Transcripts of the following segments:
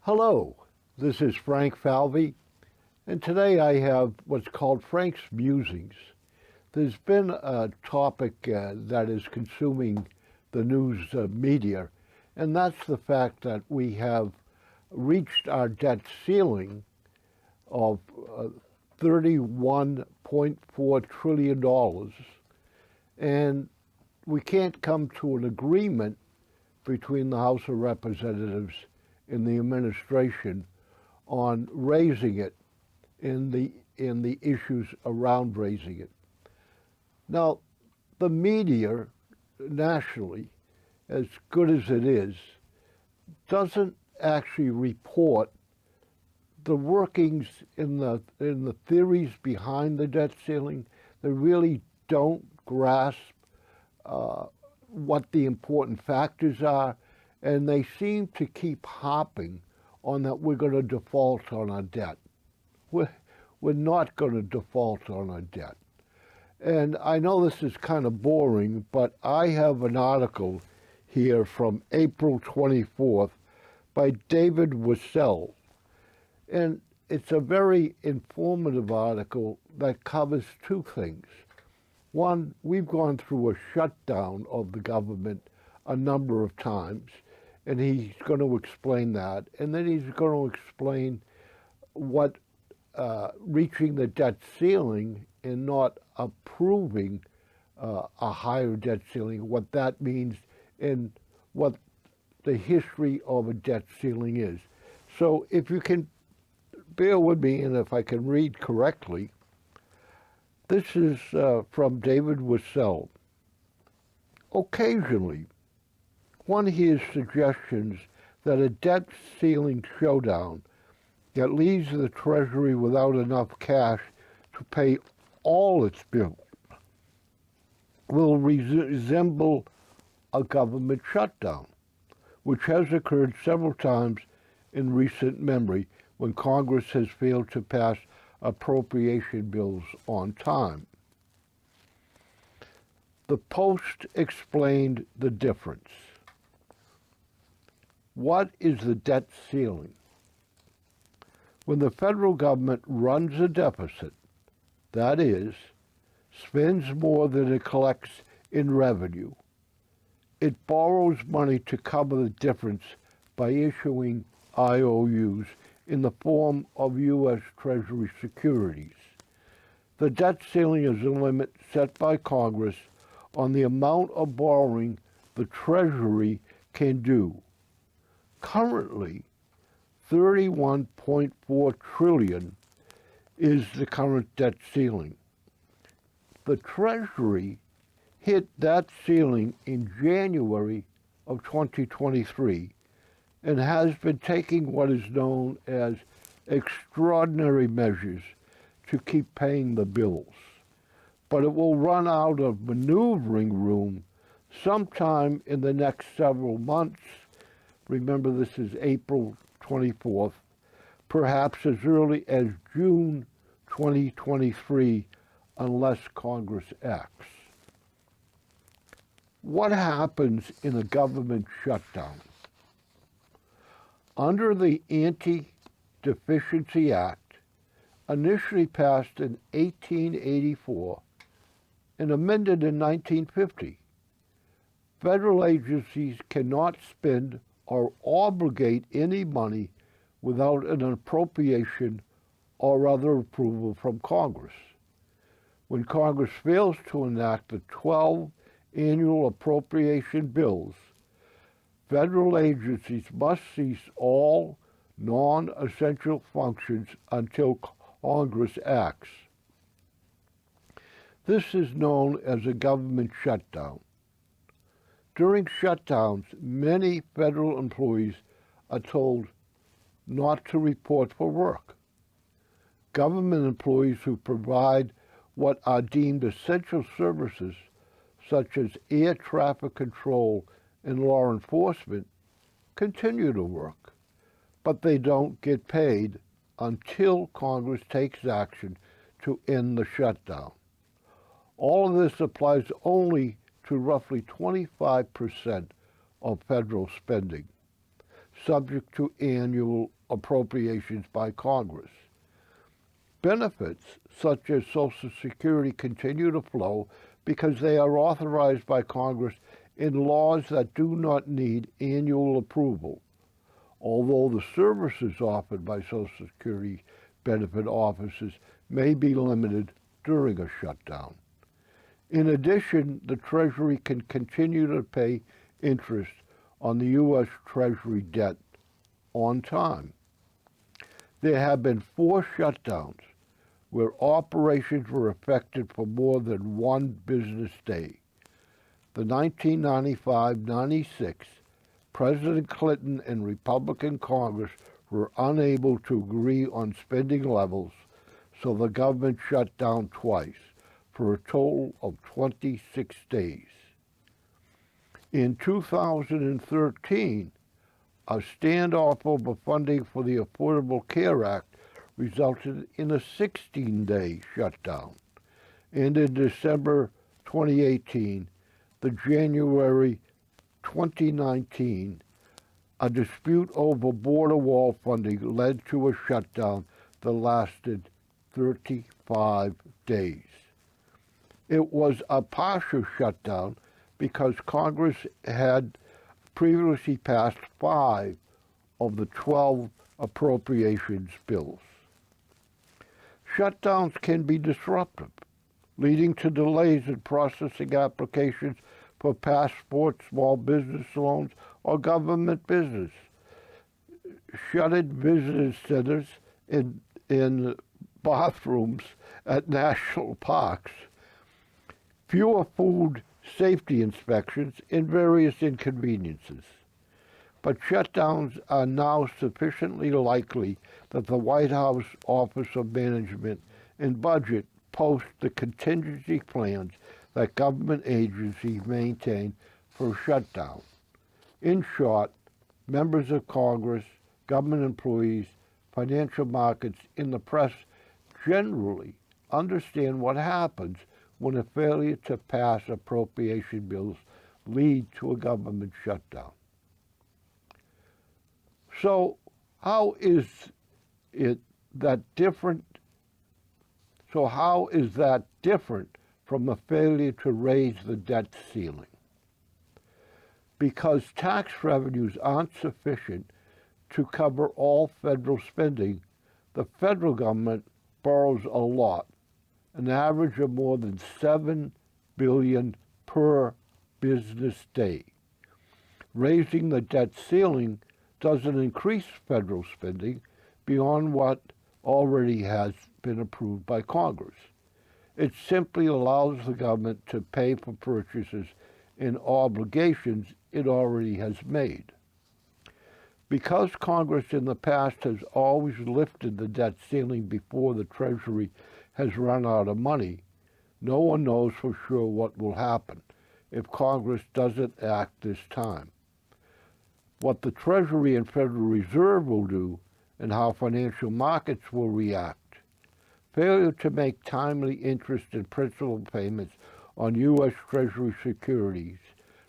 Hello, this is Frank Falvey, and today I have what's called Frank's Musings. There's been a topic that is consuming the news media, and that's the fact that we have reached our debt ceiling of $31.4 trillion, and we can't come to an agreement between the House of Representatives and the administration on raising it in the issues around raising it. Now, the media nationally, as good as it is, doesn't actually report the workings in the theories behind the debt ceiling. They really don't grasp what the important factors are, and they seem to keep hopping on that we're going to default on our debt. We're not going to default on our debt. And I know this is kind of boring, but I have an article here from April 24th by David Wissell. And it's a very informative article that covers two things. One, we've gone through a shutdown of the government a number of times, and he's going to explain that. And then he's going to explain what reaching the debt ceiling and not approving a higher debt ceiling, what that means and what the history of a debt ceiling is. So if you can bear with me, and if I can read correctly, this is from David Wissell. Occasionally, one hears suggestions that a debt ceiling showdown that leaves the Treasury without enough cash to pay all its bills will resemble a government shutdown, which has occurred several times in recent memory when Congress has failed to pass appropriation bills on time. The Post explained the difference. What is the debt ceiling? When the federal government runs a deficit, that is, spends more than it collects in revenue, it borrows money to cover the difference by issuing IOUs in the form of U.S. Treasury securities. The debt ceiling is a limit set by Congress on the amount of borrowing the Treasury can do. Currently, $31.4 trillion is the current debt ceiling. The Treasury hit that ceiling in January of 2023 and has been taking what is known as extraordinary measures to keep paying the bills. But it will run out of maneuvering room sometime in the next several months. Remember, this is April 24th, perhaps as early as June 2023, unless Congress acts. What happens in a government shutdown? Under the Anti-Deficiency Act, initially passed in 1884 and amended in 1950, federal agencies cannot spend or obligate any money without an appropriation or other approval from Congress. When Congress fails to enact the 12 annual appropriation bills, federal agencies must cease all non-essential functions until Congress acts. This is known as a government shutdown. During shutdowns, many federal employees are told not to report for work. Government employees who provide what are deemed essential services, such as air traffic control and law enforcement, continue to work, but they don't get paid until Congress takes action to end the shutdown. All of this applies only to roughly 25% of federal spending. subject to annual appropriations by Congress. Benefits such as Social Security continue to flow because they are authorized by Congress in laws that do not need annual approval, although the services offered by Social Security benefit offices may be limited during a shutdown. In addition, the Treasury can continue to pay interest on the U.S. Treasury debt on time. There have been 4 shutdowns where operations were affected for more than one business day. The 1995-96, President Clinton and Republican Congress were unable to agree on spending levels, so the government shut down twice for a total of 26 days. In 2013, a standoff over funding for the Affordable Care Act resulted in a 16-day shutdown. And in December 2018, the January 2019, a dispute over border wall funding led to a shutdown that lasted 35 days. It was a partial shutdown because Congress had previously passed 5 of the 12 appropriations bills. Shutdowns can be disruptive, leading to delays in processing applications for passports, small business loans, or government business. Shuttered visitor centers in bathrooms at national parks, fewer food safety inspections, and various inconveniences. But shutdowns are now sufficiently likely that the White House Office of Management and Budget post the contingency plans that government agencies maintain for a shutdown. In short, members of Congress, government employees, financial markets, and the press generally understand what happens when a failure to pass appropriation bills lead to a government shutdown. So how is that different from a failure to raise the debt ceiling? Because tax revenues aren't sufficient to cover all federal spending, the federal government borrows a lot, an average of more than $7 billion per business day. Raising the debt ceiling doesn't increase federal spending beyond what already has been approved by Congress. It simply allows the government to pay for purchases and obligations it already has made. Because Congress in the past has always lifted the debt ceiling before the Treasury has run out of money, no one knows for sure what will happen if Congress doesn't act this time. What the Treasury and Federal Reserve will do and how financial markets will react. Failure to make timely interest and principal payments on U.S. Treasury securities,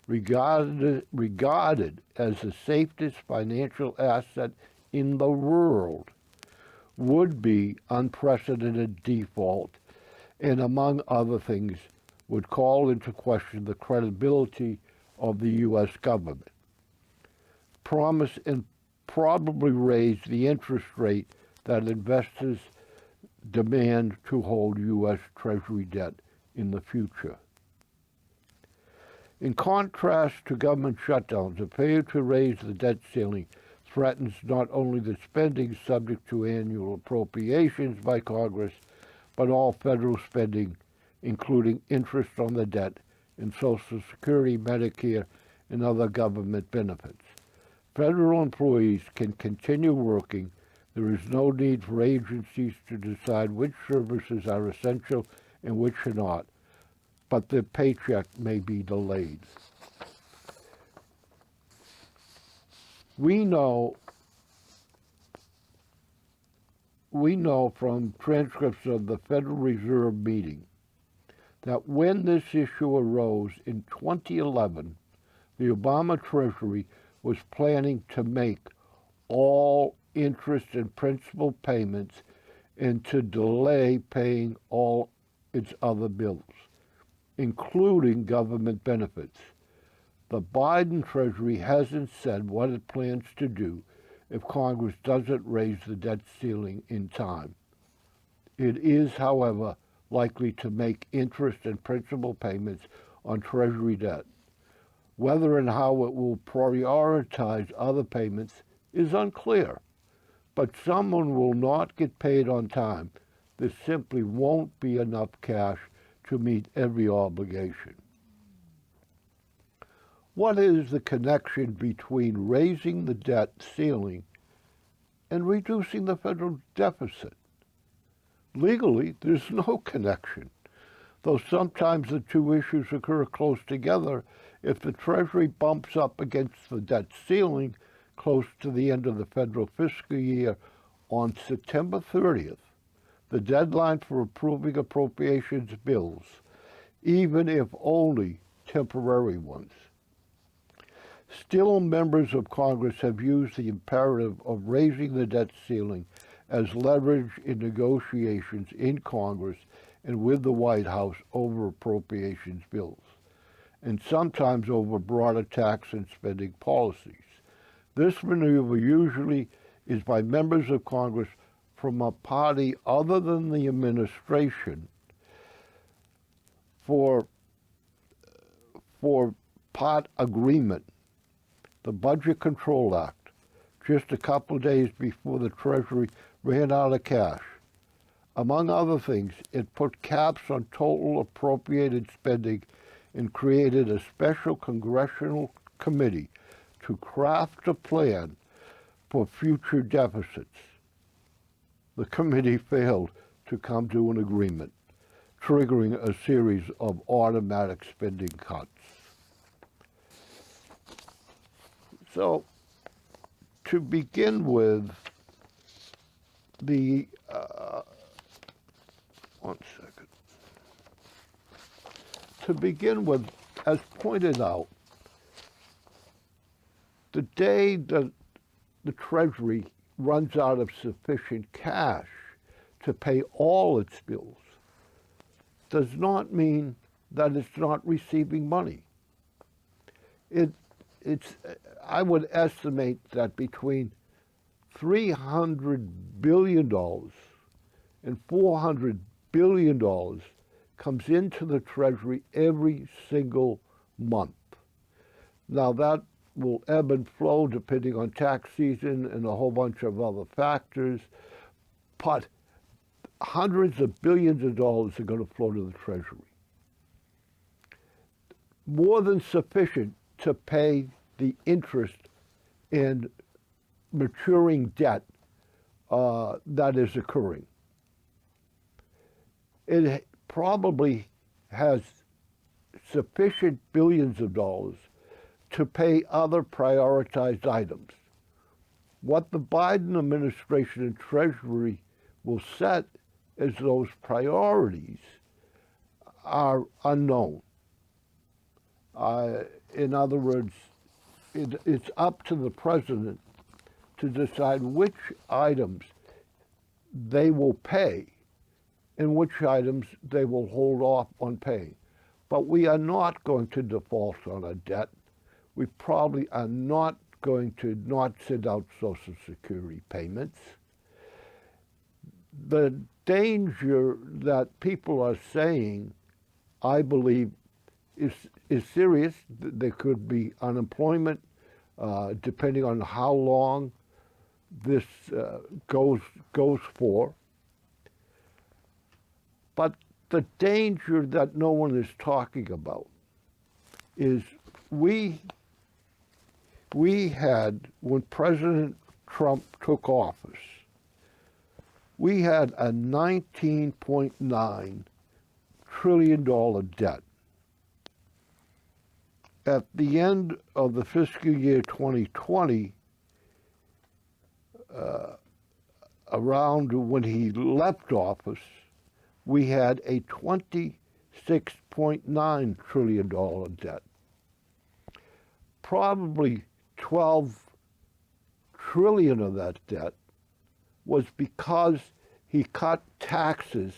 regarded as the safest financial asset in the world, would be unprecedented default and, among other things, would call into question the credibility of the U.S. government. Promise and probably raise the interest rate that investors demand to hold U.S. Treasury debt in the future. In contrast to government shutdowns, a failure to raise the debt ceiling threatens not only the spending subject to annual appropriations by Congress, but all federal spending, including interest on the debt and Social Security, Medicare, and other government benefits. Federal employees can continue working. There is no need for agencies to decide which services are essential and which are not, but their paycheck may be delayed. We know from transcripts of the Federal Reserve meeting that when this issue arose in 2011, the Obama Treasury was planning to make all interest and principal payments and to delay paying all its other bills, including government benefits. The Biden Treasury hasn't said what it plans to do if Congress doesn't raise the debt ceiling in time. It is, however, likely to make interest and principal payments on Treasury debt. Whether and how it will prioritize other payments is unclear, but someone will not get paid on time. There simply won't be enough cash to meet every obligation. What is the connection between raising the debt ceiling and reducing the federal deficit? Legally, there's no connection, though sometimes the two issues occur close together. If the Treasury bumps up against the debt ceiling close to the end of the federal fiscal year on September 30th, the deadline for approving appropriations bills, even if only temporary ones. Still, members of Congress have used the imperative of raising the debt ceiling as leverage in negotiations in Congress and with the White House over appropriations bills, and sometimes over broader tax and spending policies. This maneuver usually is by members of Congress from a party other than the administration for part agreement, the Budget Control Act, just a couple of days before the Treasury ran out of cash. Among other things, it put caps on total appropriated spending and created a special congressional committee to craft a plan for future deficits. The committee failed to come to an agreement, triggering a series of automatic spending cuts. So, to begin with, To begin with, as pointed out, the day that the Treasury runs out of sufficient cash to pay all its bills does not mean that it's not receiving money. I would estimate that between $300 billion and $400 billion comes into the Treasury every single month. Now that will ebb and flow depending on tax season and a whole bunch of other factors, but hundreds of billions of dollars are going to flow to the Treasury. More than sufficient to pay the interest in maturing debt that is occurring. It probably has sufficient billions of dollars to pay other prioritized items. What the Biden administration and Treasury will set as those priorities are unknown. In other words, it's up to the president to decide which items they will pay and which items they will hold off on paying. But we are not going to default on a debt. We probably are not going to not send out Social Security payments. The danger that people are saying, I believe, is serious. There could be unemployment, depending on how long this goes for. But the danger that no one is talking about is we had, when President Trump took office, we had a $19.9 trillion debt. At the end of the fiscal year 2020, around when he left office, we had a $26.9 trillion debt. Probably $12 trillion of that debt was because he cut taxes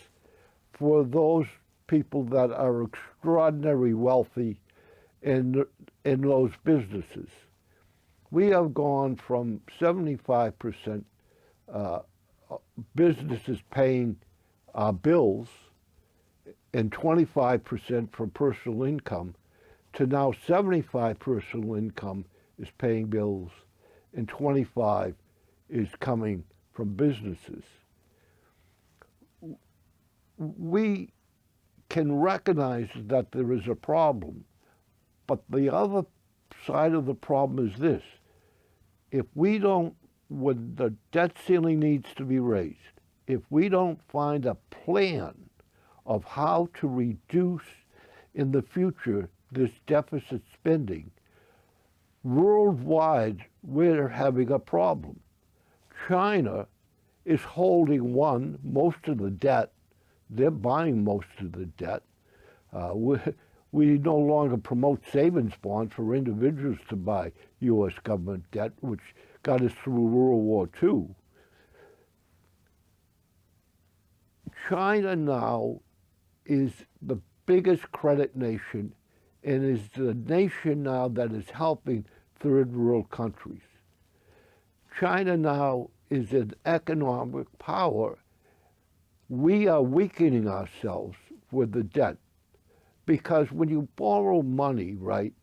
for those people that are extraordinarily wealthy in those businesses. We have gone from 75% businesses paying our bills and 25% from personal income to now 75 personal income is paying bills and 25 is coming from businesses. We can recognize that there is a problem, but the other side of the problem is this. If we don't, when the debt ceiling needs to be raised, if we don't find a plan of how to reduce in the future this deficit spending, worldwide we're having a problem. China is holding most of the debt. They're buying most of the debt. We no longer promote savings bonds for individuals to buy U.S. government debt, which got us through World War II. China now is the biggest credit nation and is the nation now that is helping third world countries. China now is an economic power. We are weakening ourselves with the debt because when you borrow money, right,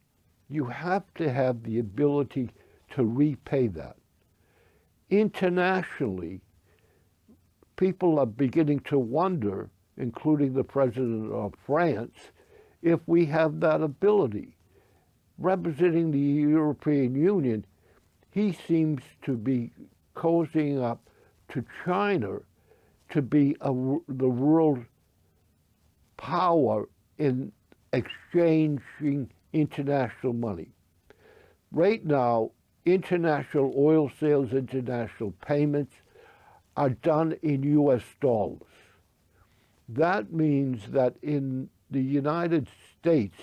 you have to have the ability to repay that. Internationally, people are beginning to wonder, including the president of France, if we have that ability. Representing the European Union, he seems to be cozying up to China to be the world power in exchanging international money. Right now, international oil sales, international payments are done in US dollars. That means that in the United States,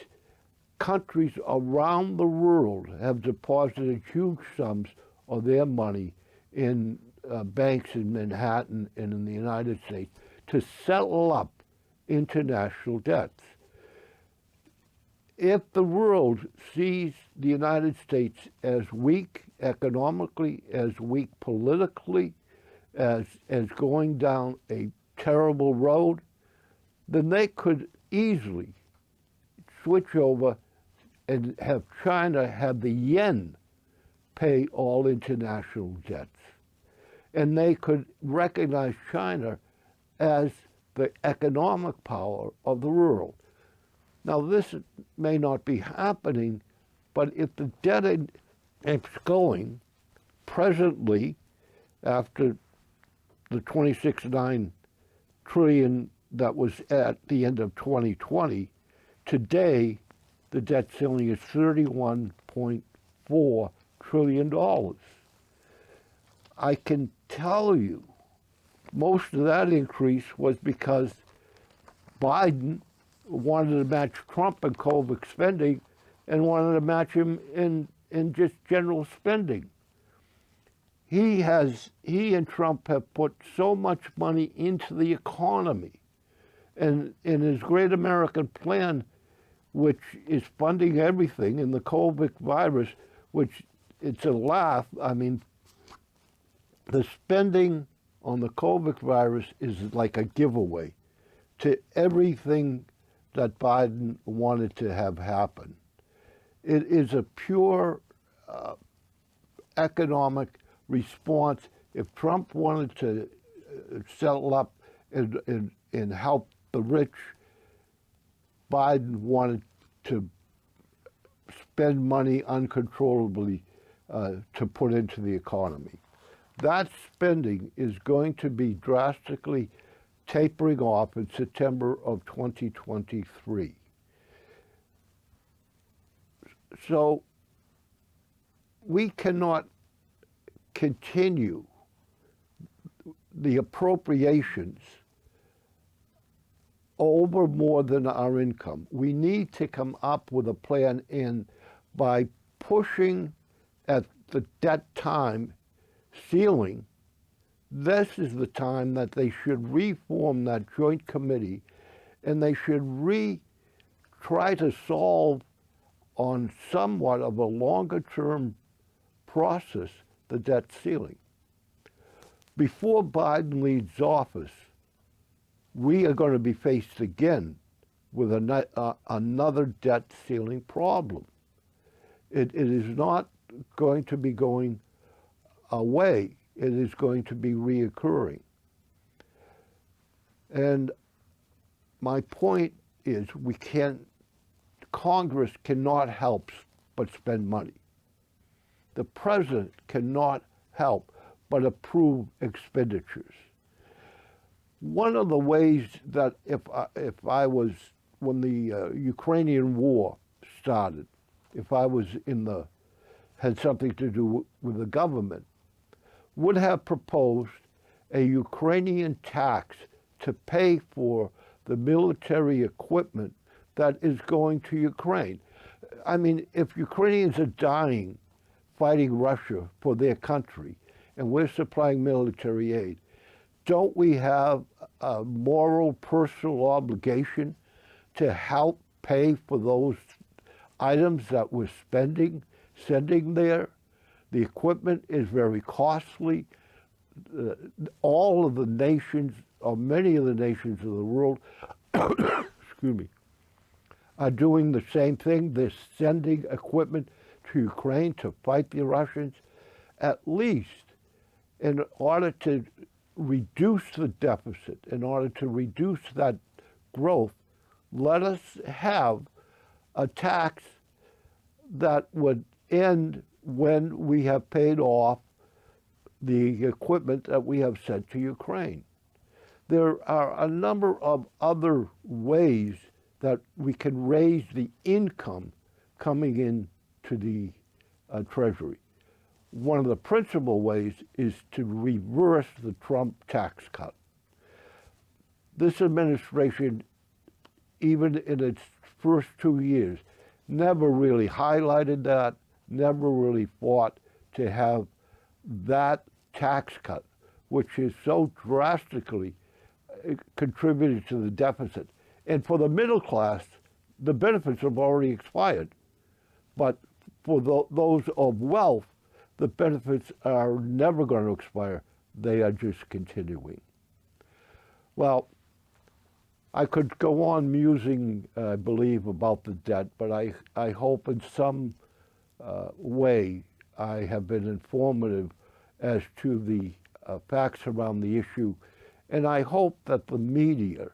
countries around the world have deposited huge sums of their money in banks in Manhattan and in the United States to settle up international debts. If the world sees the United States as weak economically, as weak politically, as going down a terrible road, then they could easily switch over and have China have the yen pay all international debts. And they could recognize China as the economic power of the world. Now, this may not be happening, but if the debt is going presently, after the 26.9 trillion that was at the end of 2020, today the debt ceiling is $31.4 trillion. I can tell you most of that increase was because Biden wanted to match Trump in COVID spending and wanted to match him in just general spending. He and Trump have put so much money into the economy, and in his Great American Plan, which is funding everything, in the COVID virus, which it's a laugh. I mean, the spending on the COVID virus is like a giveaway to everything that Biden wanted to have happen. It is a pure economic response. If Trump wanted to settle up and help the rich, Biden wanted to spend money uncontrollably to put into the economy. That spending is going to be drastically tapering off in September of 2023. So we cannot continue the appropriations over more than our income. We need to come up with a plan, and by pushing at the debt time ceiling, this is the time that they should reform that joint committee, and they should try to solve on somewhat of a longer-term process the debt ceiling. Before Biden leaves office, we are going to be faced again with another debt ceiling problem. It is not going to be going away. It is going to be reoccurring. And my point is Congress cannot help but spend money. The president cannot help but approve expenditures. One of the ways that if I was, when the Ukrainian war started, if I was had something to do with the government, would have proposed a Ukrainian tax to pay for the military equipment that is going to Ukraine. I mean, if Ukrainians are dying fighting Russia for their country and we're supplying military aid, don't we have a moral, personal obligation to help pay for those items that we're sending there? The equipment is very costly. All of the nations, or many of the nations of the world, excuse me, are doing the same thing. They're sending equipment to Ukraine to fight the Russians. At least in order to reduce the deficit, in order to reduce that growth, let us have a tax that would end when we have paid off the equipment that we have sent to Ukraine. There are a number of other ways that we can raise the income coming into the Treasury. One of the principal ways is to reverse the Trump tax cut. This administration, even in its first 2 years, never really highlighted that, never really fought to have that tax cut, which is so drastically contributed to the deficit. And for the middle class, the benefits have already expired. But for those of wealth, the benefits are never going to expire. They are just continuing. Well, I could go on musing, I believe, about the debt, but I hope in some way I have been informative as to the facts around the issue. And I hope that the media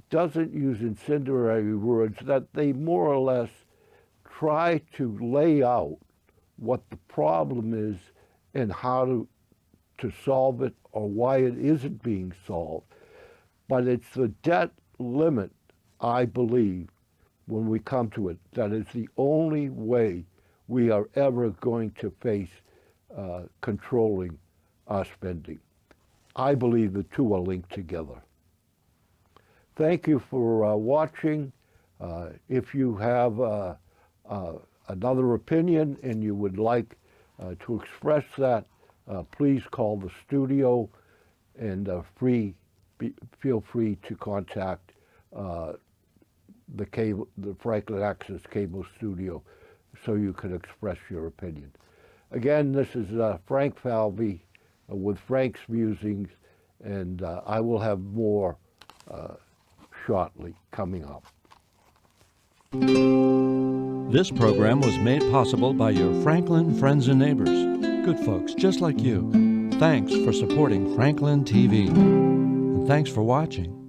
doesn't use incendiary words, that they more or less try to lay out what the problem is and how to solve it or why it isn't being solved. But it's the debt limit, I believe, when we come to it, that is the only way we are ever going to face controlling our spending. I believe the two are linked together. Thank you for watching. If you have another opinion and you would like to express that, please call the studio and feel free to contact the Franklin Access Cable Studio so you can express your opinion. Again, this is Frank Falvey with Frank's Musings, and I will have more shortly coming up. This program was made possible by your Franklin friends and neighbors, good folks just like you. Thanks for supporting Franklin TV. And thanks for watching.